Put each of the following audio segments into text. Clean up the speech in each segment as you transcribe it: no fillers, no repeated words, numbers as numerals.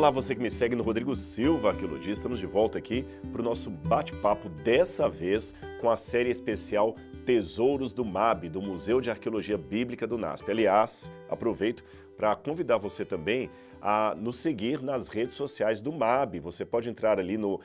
Olá, você que me segue no Rodrigo Silva, arqueologista. Estamos de volta aqui para o nosso bate-papo, dessa vez com a série especial Tesouros do MAB, do Museu de Arqueologia Bíblica do NASP. Aliás, aproveito para convidar você também a nos seguir nas redes sociais do MAB. Você pode entrar ali no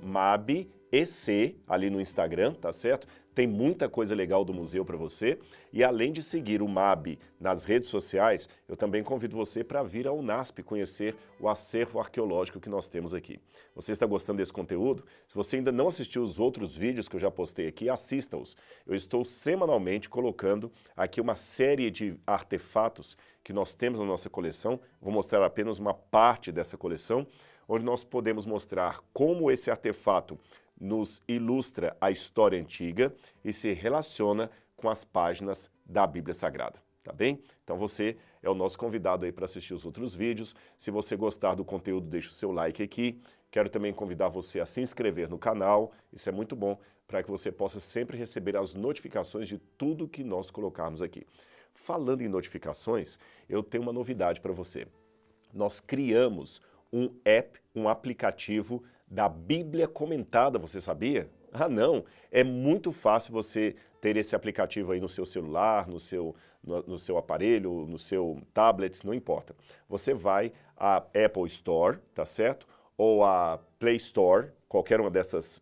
@MABEC, ali no Instagram, tá certo? Tem muita coisa legal do museu para você. E além de seguir o MAB nas redes sociais, eu também convido você para vir ao NASP conhecer o acervo arqueológico que nós temos aqui. Você está gostando desse conteúdo? Se você ainda não assistiu os outros vídeos que eu já postei aqui, assista-os. Eu estou semanalmente colocando aqui uma série de artefatos que nós temos na nossa coleção. Vou mostrar apenas uma parte dessa coleção, onde nós podemos mostrar como esse artefato nos ilustra a história antiga e se relaciona com as páginas da Bíblia Sagrada, tá bem? Então você é o nosso convidado aí para assistir os outros vídeos. Se você gostar do conteúdo, deixa o seu like aqui. Quero também convidar você a se inscrever no canal, isso é muito bom para que você possa sempre receber as notificações de tudo que nós colocarmos aqui. Falando em notificações, eu tenho uma novidade para você. Nós criamos um app, um aplicativo da Bíblia Comentada, você sabia? Ah, não! É muito fácil você ter esse aplicativo aí no seu celular, no seu aparelho, no seu tablet, não importa. Você vai à Apple Store, tá certo? Ou à Play Store, qualquer uma dessas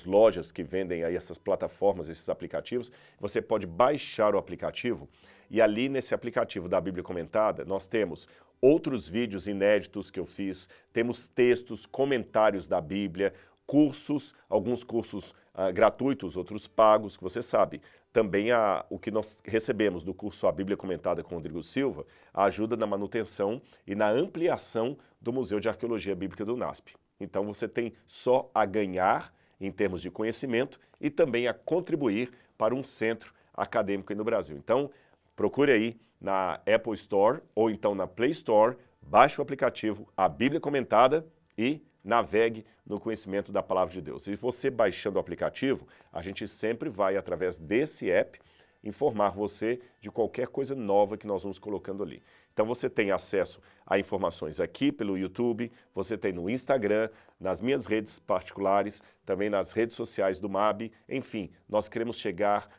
lojas que vendem aí essas plataformas, esses aplicativos, você pode baixar o aplicativo e ali nesse aplicativo da Bíblia Comentada nós temos outros vídeos inéditos que eu fiz, temos textos, comentários da Bíblia, cursos, alguns cursos gratuitos, outros pagos, que você sabe. Também o que nós recebemos do curso A Bíblia Comentada com Rodrigo Silva ajuda na manutenção e na ampliação do Museu de Arqueologia Bíblica do NASP. Então você tem só a ganhar em termos de conhecimento e também a contribuir para um centro acadêmico aí no Brasil. Então procure aí na Apple Store ou então na Play Store, baixe o aplicativo A Bíblia Comentada e navegue no conhecimento da Palavra de Deus. E você baixando o aplicativo, a gente sempre vai, através desse app, informar você de qualquer coisa nova que nós vamos colocando ali. Então você tem acesso a informações aqui pelo YouTube, você tem no Instagram, nas minhas redes particulares, também nas redes sociais do MAB, enfim, nós queremos chegar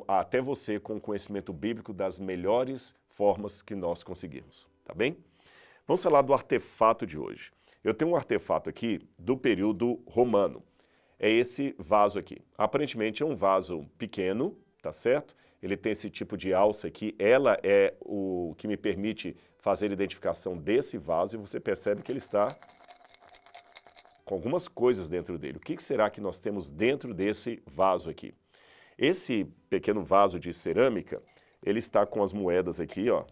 até você com o conhecimento bíblico das melhores formas que nós conseguirmos, tá bem? Vamos falar do artefato de hoje. Eu tenho um artefato aqui do período romano. É esse vaso aqui. Aparentemente é um vaso pequeno, tá certo? Ele tem esse tipo de alça aqui. Ela é o que me permite fazer a identificação desse vaso e você percebe que ele está com algumas coisas dentro dele. O que será que nós temos dentro desse vaso aqui? Esse pequeno vaso de cerâmica, ele está com as moedas aqui, ó.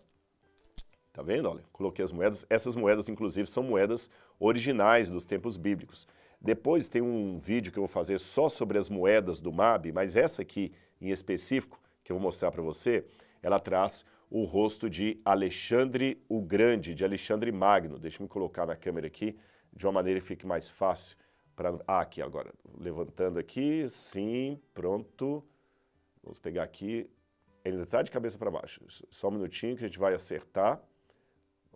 Tá vendo? Olha, coloquei as moedas. Essas moedas, inclusive, são moedas originais dos tempos bíblicos. Depois tem um vídeo que eu vou fazer só sobre as moedas do MAB, mas essa aqui, em específico, que eu vou mostrar para você, ela traz o rosto de Alexandre o Grande, de Alexandre Magno. Deixa eu me colocar na câmera aqui, de uma maneira que fique mais fácil. Aqui agora, levantando aqui, sim, pronto. Vamos pegar aqui, ele ainda está de cabeça para baixo. Só um minutinho que a gente vai acertar.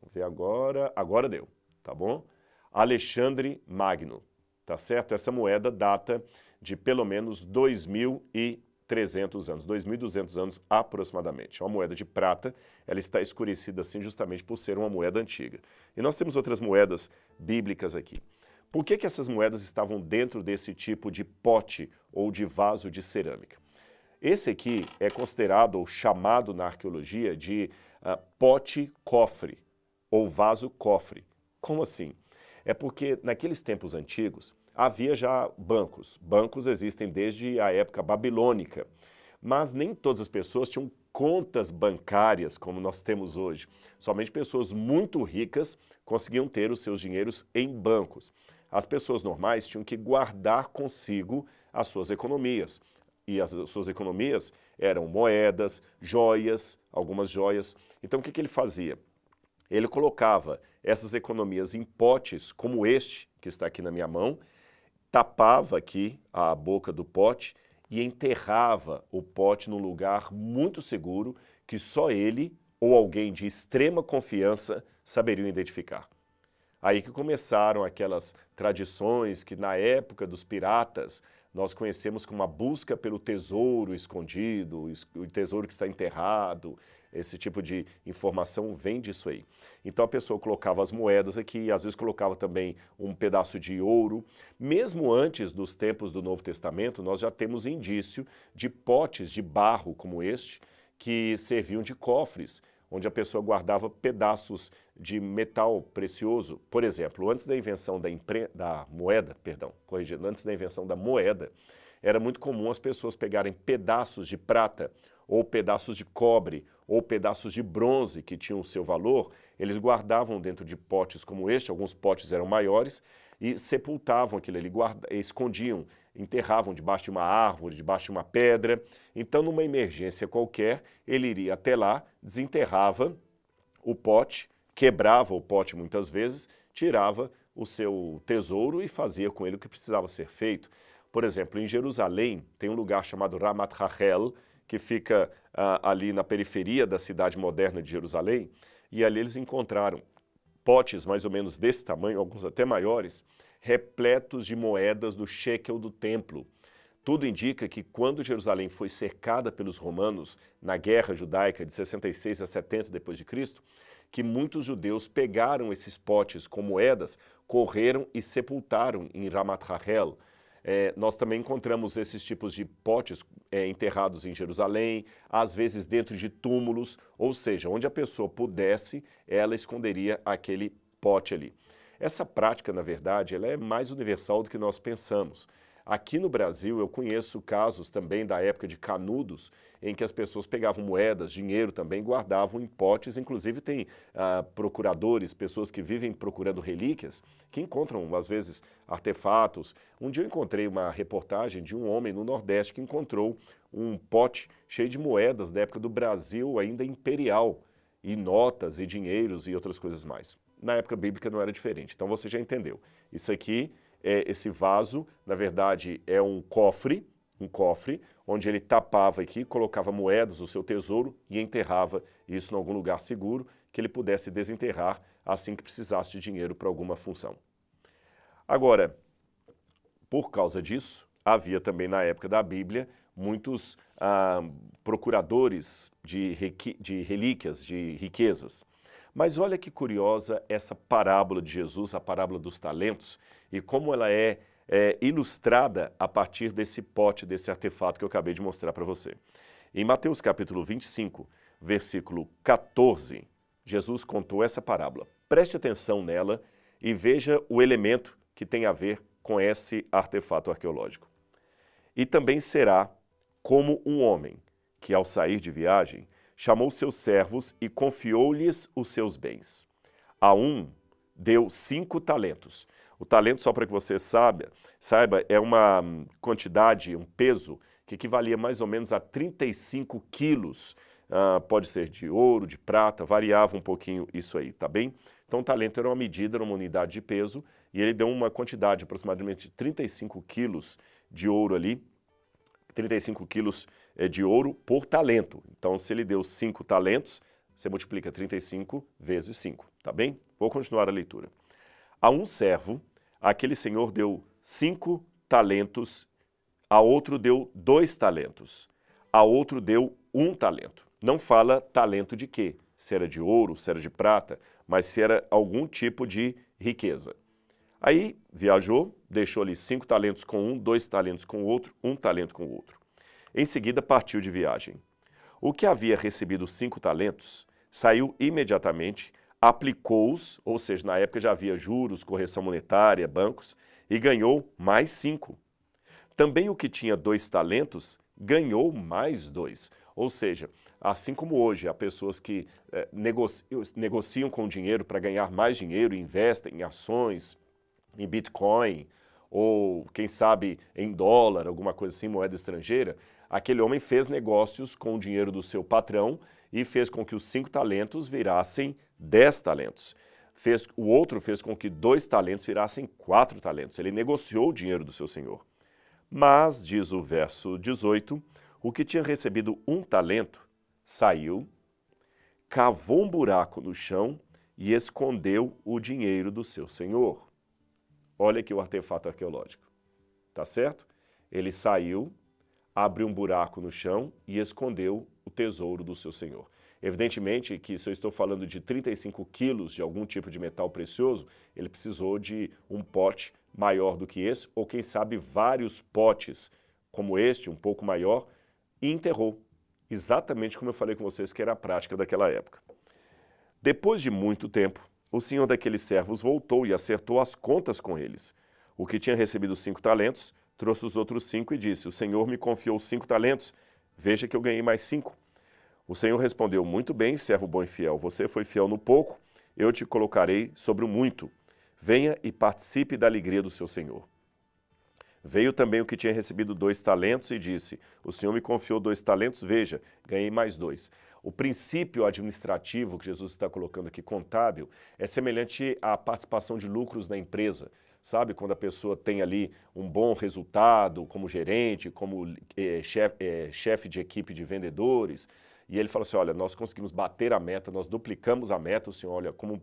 Vamos ver agora. Agora deu, tá bom? Alexandre Magno, tá certo? Essa moeda data de pelo menos 2.300 anos, 2.200 anos aproximadamente. É uma moeda de prata, ela está escurecida assim justamente por ser uma moeda antiga. E nós temos outras moedas bíblicas aqui. Por que essas moedas estavam dentro desse tipo de pote ou de vaso de cerâmica? Esse aqui é considerado ou chamado na arqueologia de pote-cofre ou vaso-cofre. Como assim? É porque naqueles tempos antigos havia já bancos. Bancos existem desde a época babilônica, mas nem todas as pessoas tinham contas bancárias como nós temos hoje. Somente pessoas muito ricas conseguiam ter os seus dinheiros em bancos. As pessoas normais tinham que guardar consigo as suas economias. E as suas economias eram moedas, joias, algumas joias. Então o que ele fazia? Ele colocava essas economias em potes como este, que está aqui na minha mão, tapava aqui a boca do pote e enterrava o pote num lugar muito seguro que só ele ou alguém de extrema confiança saberiam identificar. Aí que começaram aquelas tradições que na época dos piratas nós conhecemos como a busca pelo tesouro escondido, o tesouro que está enterrado, esse tipo de informação vem disso aí. Então a pessoa colocava as moedas aqui, às vezes colocava também um pedaço de ouro. Mesmo antes dos tempos do Novo Testamento, nós já temos indício de potes de barro como este, que serviam de cofres, onde a pessoa guardava pedaços de metal precioso. Por exemplo, antes da invenção da moeda, corrigindo, antes da invenção da moeda, era muito comum as pessoas pegarem pedaços de prata, ou pedaços de cobre, ou pedaços de bronze que tinham o seu valor, eles guardavam dentro de potes como este, alguns potes eram maiores, e sepultavam aquilo ali, escondiam, enterravam debaixo de uma árvore, debaixo de uma pedra. Então, numa emergência qualquer, ele iria até lá, desenterrava o pote, quebrava o pote muitas vezes, tirava o seu tesouro e fazia com ele o que precisava ser feito. Por exemplo, em Jerusalém tem um lugar chamado Ramat Rachel, que fica ali na periferia da cidade moderna de Jerusalém, e ali eles encontraram potes mais ou menos desse tamanho, alguns até maiores, repletos de moedas do shekel do templo. Tudo indica que quando Jerusalém foi cercada pelos romanos na guerra judaica de 66 a 70 d.C., que muitos judeus pegaram esses potes com moedas, correram e sepultaram em Ramat Rachel. Nós também encontramos esses tipos de potes enterrados em Jerusalém, às vezes dentro de túmulos, ou seja, onde a pessoa pudesse, ela esconderia aquele pote ali. Essa prática, na verdade, ela é mais universal do que nós pensamos. Aqui no Brasil, eu conheço casos também da época de Canudos, em que as pessoas pegavam moedas, dinheiro também, guardavam em potes. Inclusive tem procuradores, pessoas que vivem procurando relíquias, que encontram, às vezes, artefatos. Um dia eu encontrei uma reportagem de um homem no Nordeste que encontrou um pote cheio de moedas da época do Brasil ainda imperial, e notas, e dinheiros, e outras coisas mais. Na época bíblica não era diferente, então você já entendeu. Isso aqui... esse vaso, na verdade, é um cofre, onde ele tapava aqui, colocava moedas, o seu tesouro e enterrava isso em algum lugar seguro, que ele pudesse desenterrar assim que precisasse de dinheiro para alguma função. Agora, por causa disso, havia também na época da Bíblia muitos procuradores de relíquias, de riquezas. Mas olha que curiosa essa parábola de Jesus, a parábola dos talentos, e como ela é ilustrada a partir desse pote, desse artefato que eu acabei de mostrar para você. Em Mateus capítulo 25, versículo 14, Jesus contou essa parábola. Preste atenção nela e veja o elemento que tem a ver com esse artefato arqueológico. E também será como um homem que, ao sair de viagem, chamou seus servos e confiou-lhes os seus bens. A um deu 5 talentos. O talento, só para que você saiba, é uma quantidade, um peso, que equivalia mais ou menos a 35 quilos. Pode ser de ouro, de prata, variava um pouquinho isso aí, tá bem? Então o talento era uma medida, era uma unidade de peso, e ele deu uma quantidade aproximadamente de 35 quilos de ouro ali, 35 quilos de ouro por talento. Então, se ele deu 5 talentos, você multiplica 35 vezes 5, tá bem? Vou continuar a leitura. A um servo, aquele senhor deu 5 talentos, a outro deu 2 talentos, a outro deu 1 talento. Não fala talento de quê? Se era de ouro, se era de prata, mas se era algum tipo de riqueza. Aí viajou, deixou ali 5 talentos com um, 2 talentos com o outro, 1 talento com o outro. Em seguida partiu de viagem. O que havia recebido 5 talentos, saiu imediatamente, aplicou-os, ou seja, na época já havia juros, correção monetária, bancos, e ganhou mais 5. Também o que tinha 2 talentos, ganhou mais 2. Ou seja, assim como hoje há pessoas que negociam com dinheiro para ganhar mais dinheiro, investem em ações, em Bitcoin, ou quem sabe em dólar, alguma coisa assim, moeda estrangeira, aquele homem fez negócios com o dinheiro do seu patrão e fez com que os 5 talentos virassem 10 talentos. O outro fez com que 2 talentos virassem 4 talentos. Ele negociou o dinheiro do seu senhor. Mas, diz o verso 18, o que tinha recebido 1 talento saiu, cavou um buraco no chão e escondeu o dinheiro do seu senhor. Olha aqui o artefato arqueológico, tá certo? Ele saiu, abriu um buraco no chão e escondeu o tesouro do seu senhor. Evidentemente que se eu estou falando de 35 quilos de algum tipo de metal precioso, ele precisou de um pote maior do que esse, ou quem sabe vários potes como este, um pouco maior, e enterrou. Exatamente como eu falei com vocês que era a prática daquela época. Depois de muito tempo, o senhor daqueles servos voltou e acertou as contas com eles. O que tinha recebido 5 talentos, trouxe os outros 5 e disse, o senhor me confiou 5 talentos, veja que eu ganhei mais 5. O senhor respondeu, muito bem, servo bom e fiel, você foi fiel no pouco, eu te colocarei sobre o muito. Venha e participe da alegria do seu senhor. Veio também o que tinha recebido 2 talentos e disse, o senhor me confiou 2 talentos, veja, ganhei mais 2. O princípio administrativo que Jesus está colocando aqui, contábil, é semelhante à participação de lucros na empresa. Sabe, quando a pessoa tem ali um bom resultado como gerente, como chefe de equipe de vendedores, e ele fala assim, olha, nós conseguimos bater a meta, nós duplicamos a meta, o senhor, olha, como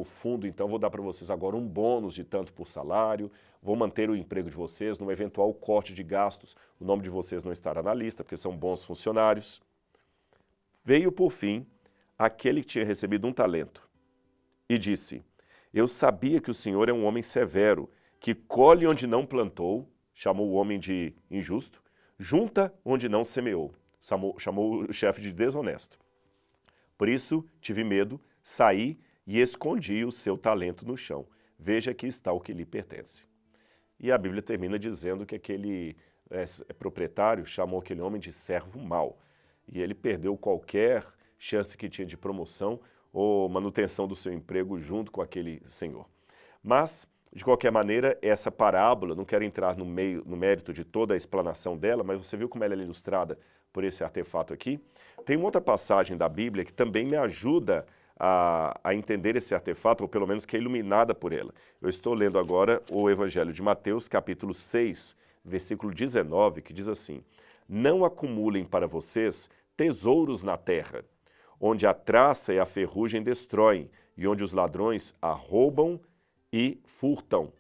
fundo, então vou dar para vocês agora um bônus de tanto por salário, vou manter o emprego de vocês, num eventual corte de gastos, o nome de vocês não estará na lista, porque são bons funcionários. Veio, por fim, aquele que tinha recebido 1 talento e disse, eu sabia que o senhor é um homem severo, que colhe onde não plantou, chamou o homem de injusto, junta onde não semeou, chamou o chefe de desonesto. Por isso tive medo, saí e escondi o seu talento no chão. Veja que está o que lhe pertence. E a Bíblia termina dizendo que aquele proprietário chamou aquele homem de servo mau. E ele perdeu qualquer chance que tinha de promoção ou manutenção do seu emprego junto com aquele senhor. Mas, de qualquer maneira, essa parábola, não quero entrar no mérito de toda a explanação dela, mas você viu como ela é ilustrada por esse artefato aqui? Tem uma outra passagem da Bíblia que também me ajuda a entender esse artefato, ou pelo menos que é iluminada por ela. Eu estou lendo agora o Evangelho de Mateus, capítulo 6, versículo 19, que diz assim, não acumulem para vocês tesouros na terra, onde a traça e a ferrugem destroem, e onde os ladrões arrombam e furtam.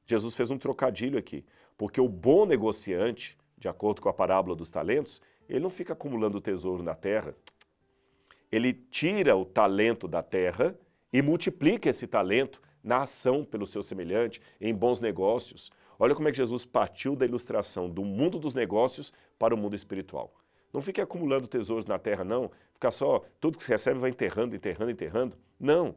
Jesus fez um trocadilho aqui, porque o bom negociante, de acordo com a parábola dos talentos, ele não fica acumulando tesouro na terra, ele tira o talento da terra e multiplica esse talento na ação pelo seu semelhante, em bons negócios. Olha como é que Jesus partiu da ilustração do mundo dos negócios para o mundo espiritual. Não fique acumulando tesouros na terra, não. Ficar só, tudo que você recebe vai enterrando, enterrando, enterrando. Não.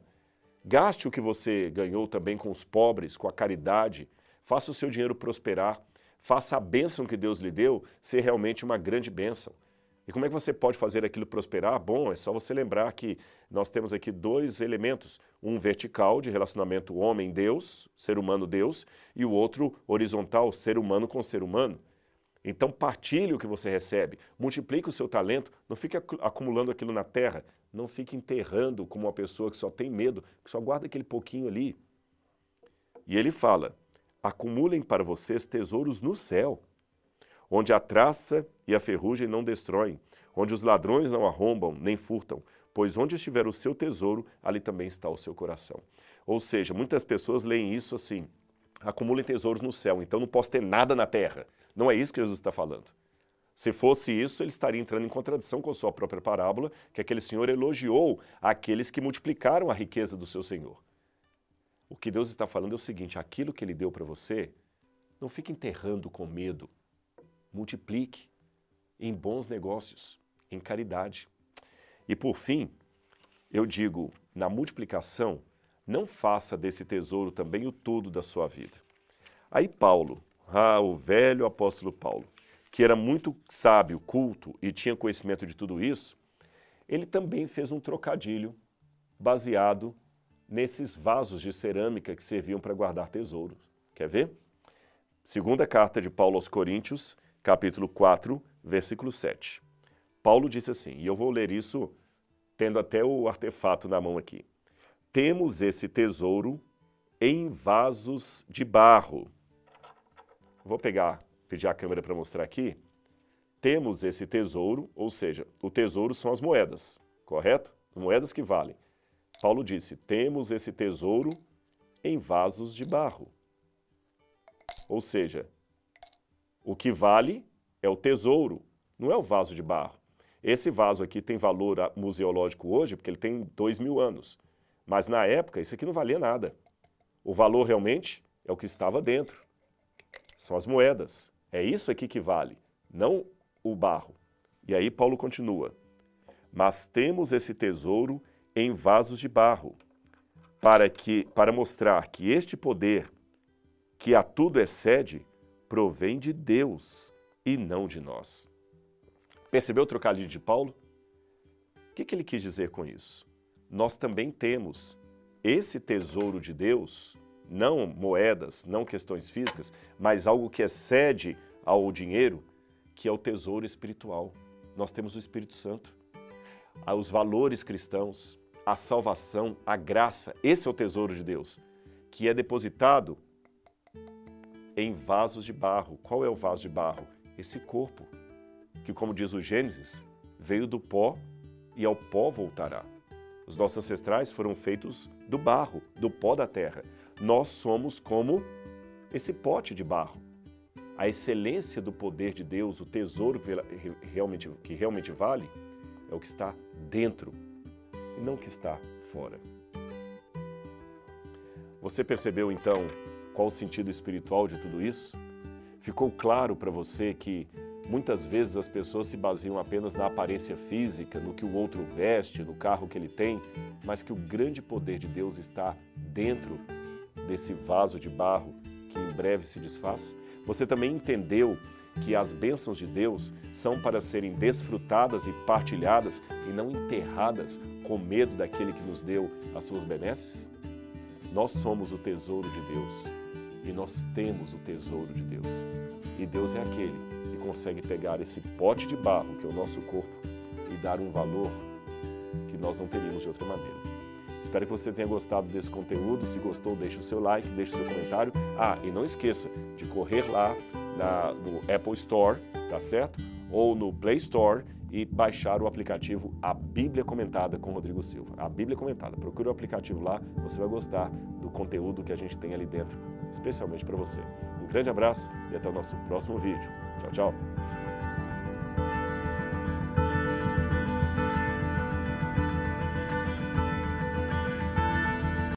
Gaste o que você ganhou também com os pobres, com a caridade. Faça o seu dinheiro prosperar. Faça a bênção que Deus lhe deu ser realmente uma grande bênção. E como é que você pode fazer aquilo prosperar? Bom, é só você lembrar que nós temos aqui 2 elementos, um vertical de relacionamento homem-Deus, ser humano-Deus, e o outro horizontal, ser humano com ser humano. Então partilhe o que você recebe, multiplique o seu talento, não fique acumulando aquilo na terra, não fique enterrando como uma pessoa que só tem medo, que só guarda aquele pouquinho ali. E ele fala, acumulem para vocês tesouros no céu, onde a traça e a ferrugem não destroem, onde os ladrões não arrombam nem furtam, pois onde estiver o seu tesouro, ali também está o seu coração. Ou seja, muitas pessoas leem isso assim, acumulem tesouros no céu, então não posso ter nada na terra. Não é isso que Jesus está falando. Se fosse isso, ele estaria entrando em contradição com a sua própria parábola, que aquele senhor elogiou aqueles que multiplicaram a riqueza do seu senhor. O que Deus está falando é o seguinte, aquilo que ele deu para você, não fique enterrando com medo, multiplique em bons negócios, em caridade. E por fim, eu digo, na multiplicação, não faça desse tesouro também o todo da sua vida. Aí Paulo, o velho apóstolo Paulo, que era muito sábio, culto e tinha conhecimento de tudo isso, ele também fez um trocadilho baseado nesses vasos de cerâmica que serviam para guardar tesouros. Quer ver? Segunda carta de Paulo aos Coríntios, capítulo 4, versículo 7. Paulo disse assim, e eu vou ler isso tendo até o artefato na mão aqui. Temos esse tesouro em vasos de barro. Vou pedir a câmera para mostrar aqui. Temos esse tesouro, ou seja, o tesouro são as moedas, correto? Moedas que valem. Paulo disse, temos esse tesouro em vasos de barro. Ou seja, o que vale é o tesouro, não é o vaso de barro. Esse vaso aqui tem valor museológico hoje porque ele tem 2000 anos. Mas na época isso aqui não valia nada. O valor realmente é o que estava dentro. São as moedas. É isso aqui que vale, não o barro. E aí Paulo continua. Mas temos esse tesouro em vasos de barro, para mostrar que este poder, que a tudo excede, provém de Deus e não de nós. Percebeu o trocadilho de Paulo? O que ele quis dizer com isso? Nós também temos esse tesouro de Deus, não moedas, não questões físicas, mas algo que excede ao dinheiro, que é o tesouro espiritual. Nós temos o Espírito Santo, os valores cristãos, a salvação, a graça, esse é o tesouro de Deus, que é depositado em vasos de barro. Qual é o vaso de barro? Esse corpo, que como diz o Gênesis, veio do pó e ao pó voltará. Os nossos ancestrais foram feitos do barro, do pó da terra. Nós somos como esse pote de barro. A excelência do poder de Deus, o tesouro que realmente vale, é o que está dentro e não o que está fora. Você percebeu então qual o sentido espiritual de tudo isso? Ficou claro para você que muitas vezes as pessoas se baseiam apenas na aparência física, no que o outro veste, no carro que ele tem, mas que o grande poder de Deus está dentro desse vaso de barro que em breve se desfaz? Você também entendeu que as bênçãos de Deus são para serem desfrutadas e partilhadas e não enterradas com medo daquele que nos deu as suas benesses? Nós somos o tesouro de Deus e nós temos o tesouro de Deus. E Deus é aquele que consegue pegar esse pote de barro, que é o nosso corpo, e dar um valor que nós não teríamos de outra maneira. Espero que você tenha gostado desse conteúdo. Se gostou, deixe o seu like, deixe o seu comentário. E não esqueça de correr lá no Apple Store, tá certo? Ou no Play Store e baixar o aplicativo A Bíblia Comentada com Rodrigo Silva. A Bíblia Comentada. Procure o aplicativo lá, você vai gostar do conteúdo que a gente tem ali dentro, especialmente para você. Um grande abraço e até o nosso próximo vídeo. Tchau, tchau!